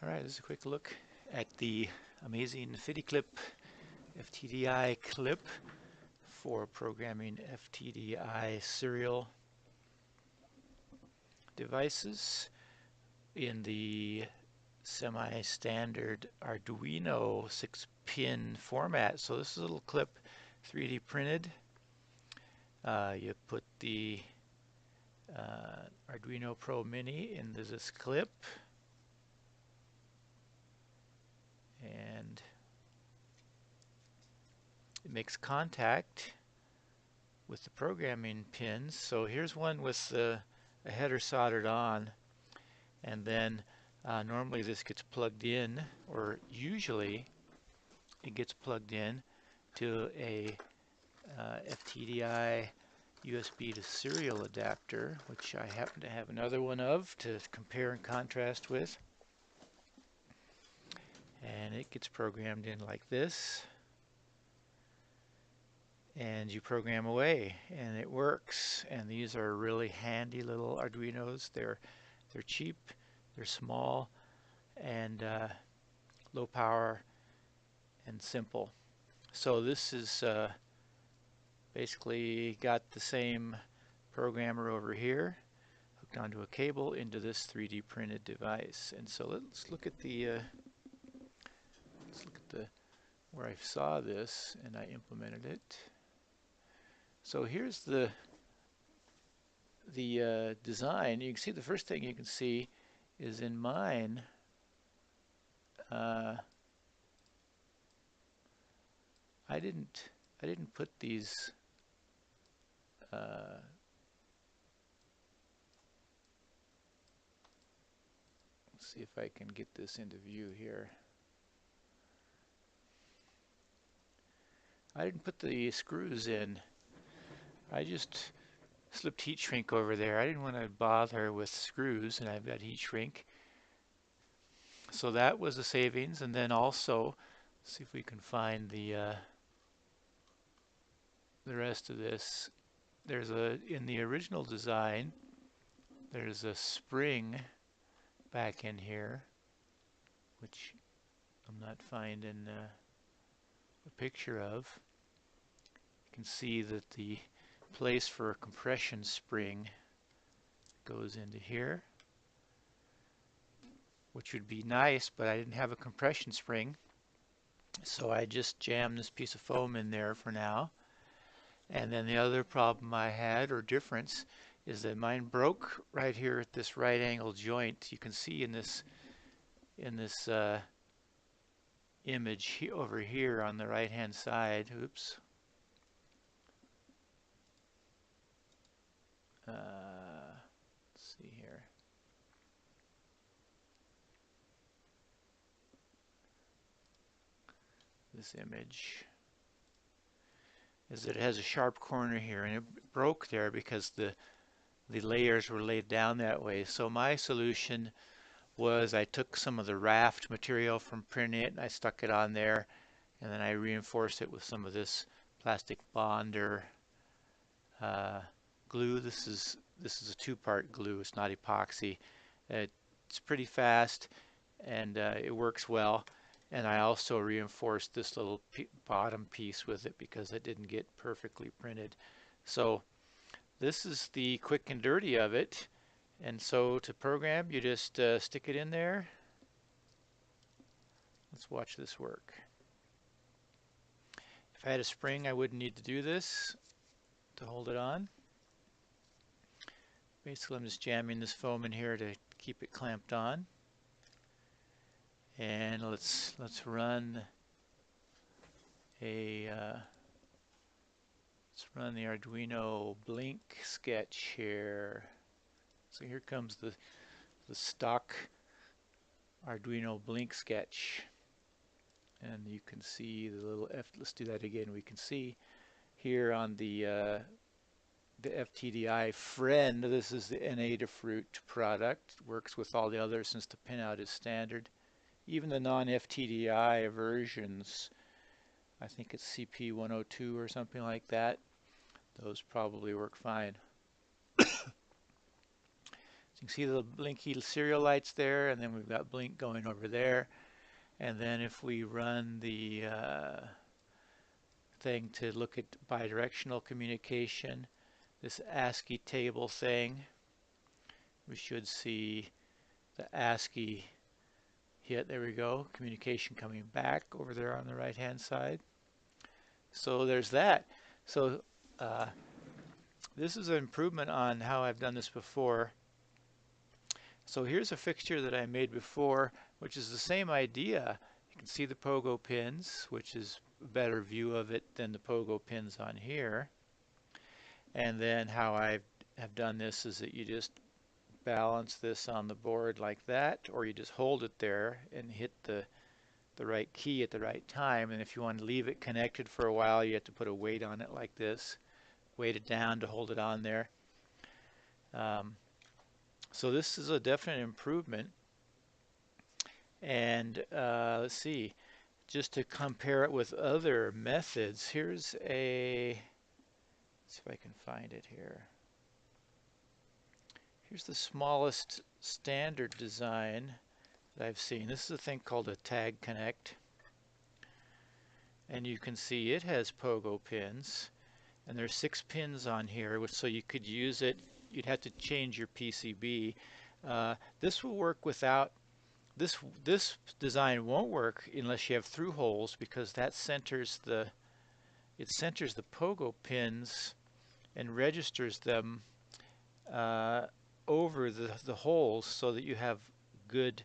Alright, this is a quick look at the amazing Fiddy clip, FTDI clip for programming FTDI serial devices in the semi-standard Arduino 6-pin format. So this is a little clip 3D printed. You put the Arduino Pro Mini into this clip, and it makes contact with the programming pins. So here's one with a header soldered on, and then normally this gets plugged in, or usually it gets plugged in to a FTDI USB to serial adapter, which I happen to have another one of to compare and contrast with. And it gets programmed in like this, and you program away and it works. And these are really handy little Arduinos. They're cheap, they're small, and low power and simple. So this is basically got the same programmer over here hooked onto a cable into this 3D printed device. And so let's look at the where I saw this and I implemented it. So here's the design. You can see the first thing you can see is in mine I didn't put these let's see if I can get this into view here. I didn't put the screws in. I just slipped heat shrink over there. I didn't want to bother with screws, and I've got heat shrink. So that was a savings. And then also, let's see if we can find the rest of this. There's in the original design, there's a spring back in here, which I'm not finding a picture of. You can see that the place for a compression spring goes into here, which would be nice, but I didn't have a compression spring, so I just jammed this piece of foam in there for now. And then the other problem I had, or difference, is that mine broke right here at this right angle joint. You can see in this image over here on the right hand side. Oops. Let's see here. This image is that it has a sharp corner here, and it broke there because the layers were laid down that way. So my solution was I took some of the raft material from printing it and I stuck it on there, and then I reinforced it with some of this plastic bonder glue. This is a two-part glue. It's not epoxy. It's pretty fast, and it works well. And I also reinforced this little bottom piece with it because it didn't get perfectly printed. So this is the quick and dirty of it. And so to program, you just stick it in there. Let's watch this work. If I had a spring, I wouldn't need to do this to hold it on. Basically, I'm just jamming this foam in here to keep it clamped on. And let's run the Arduino blink sketch here. So here comes the stock Arduino blink sketch, and you can see the little let's do that again. We can see here on the FTDI friend, this is the N-Adafruit product. It works with all the others since the pinout is standard. Even the non-FTDI versions, I think it's CP102 or something like that, those probably work fine. you can see the blinky serial lights there, and then we've got blink going over there. And then if we run the thing to look at bidirectional communication, this ASCII table thing, we should see the ASCII hit. There we go. Communication coming back over there on the right hand side. So there's that. So this is an improvement on how I've done this before. So here's a fixture that I made before, which is the same idea. You can see the pogo pins, which is a better view of it than the pogo pins on here. And then how I have done this is that you just balance this on the board like that, or you just hold it there and hit the right key at the right time. And if you want to leave it connected for a while, you have to put a weight on it like this, weight it down to hold it on there. So this is a definite improvement. And let's see, just to compare it with other methods, here's a, let's see if I can find it here. Here's the smallest standard design that I've seen. This is a thing called a tag connect. And you can see it has pogo pins. And there's 6 pins on here, so you could use it. You'd have to change your PCB. This will work without, this design won't work unless you have through holes, because that centers the pogo pins and registers them over the holes so that you have good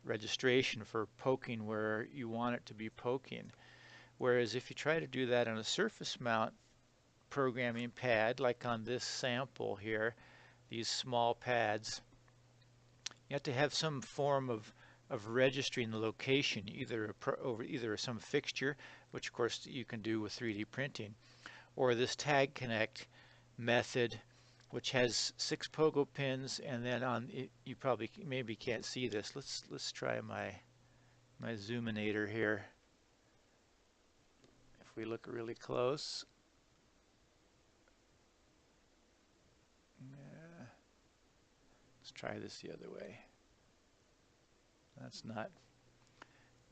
registration for poking where you want it to be poking. Whereas if you try to do that on a surface mount programming pad, like on this sample here, these small pads, you have to have some form of registering the location, either over either some fixture, which of course you can do with 3D printing, or this tag connect method, which has 6 pogo pins. And then on it, you probably maybe can't see this. Let's try my zoominator here. If we look really close, let's try this the other way. That's not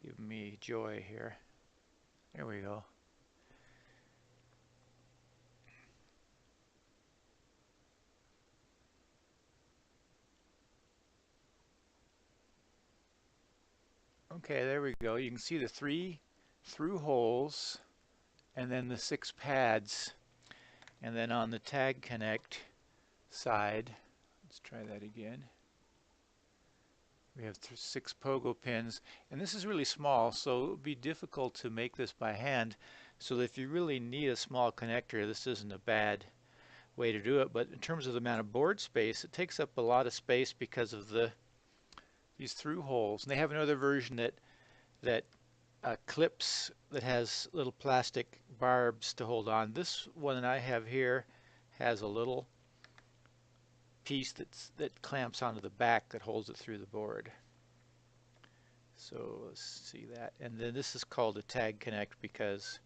giving me joy here. There we go. Okay, there we go. You can see the 3 through holes and then the 6 pads. And then on the tag connect side, let's try that again. We have 6 pogo pins, and this is really small, so it would be difficult to make this by hand. So if you really need a small connector, this isn't a bad way to do it. But in terms of the amount of board space, it takes up a lot of space because of these through holes. And they have another version that clips, that has little plastic barbs to hold on. This one that I have here has a little piece that clamps onto the back that holds it through the board. So let's see that. And then this is called a tag connect because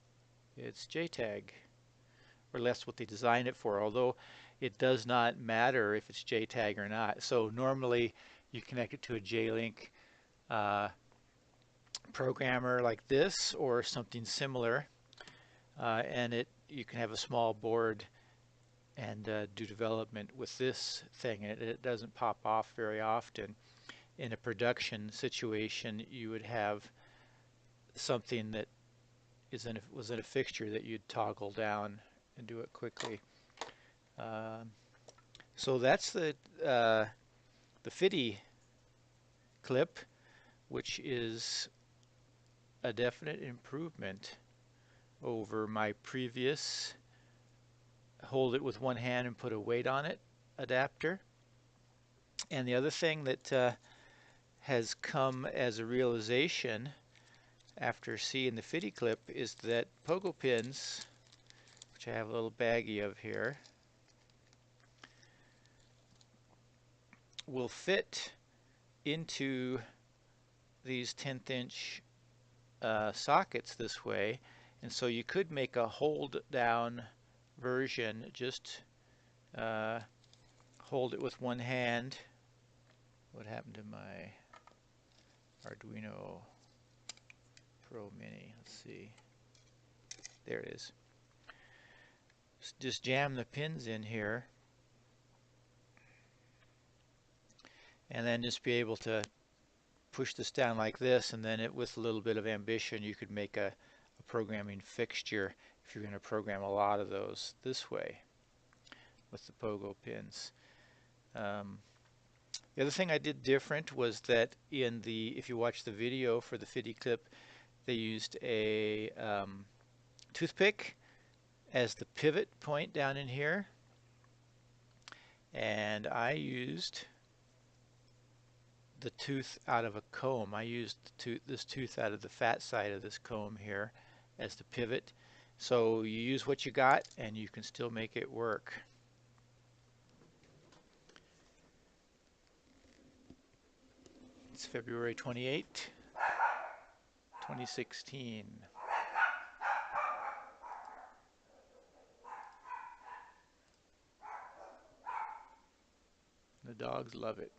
it's JTAG, or that's what they designed it for, although it does not matter if it's JTAG or not. So normally you connect it to a J-Link programmer like this or something similar, and you can have a small board and do development with this thing. It doesn't pop off very often. In a production situation, you would have something that was in a fixture that you'd toggle down and do it quickly. So that's the Fiddy clip, which is a definite improvement over my previous hold it with one hand and put a weight on it adapter. And the other thing that has come as a realization after seeing the Fiddy clip is that pogo pins, which I have a little baggie of here, will fit into these 10th inch sockets this way. And so you could make a hold down version, just hold it with one hand What happened to my Arduino Pro Mini? Let's see. There it is. Just jam the pins in here, and then just be able to push this down like this, and then with a little bit of ambition you could make a programming fixture if you're going to program a lot of those this way with the pogo pins. The other thing I did different was that if you watch the video for the Fiddy clip, they used a toothpick as the pivot point down in here, and I used the tooth out of a comb. I used this tooth out of the fat side of this comb here as the pivot. So you use what you got and you can still make it work. It's February 28, 2016. The dogs love it.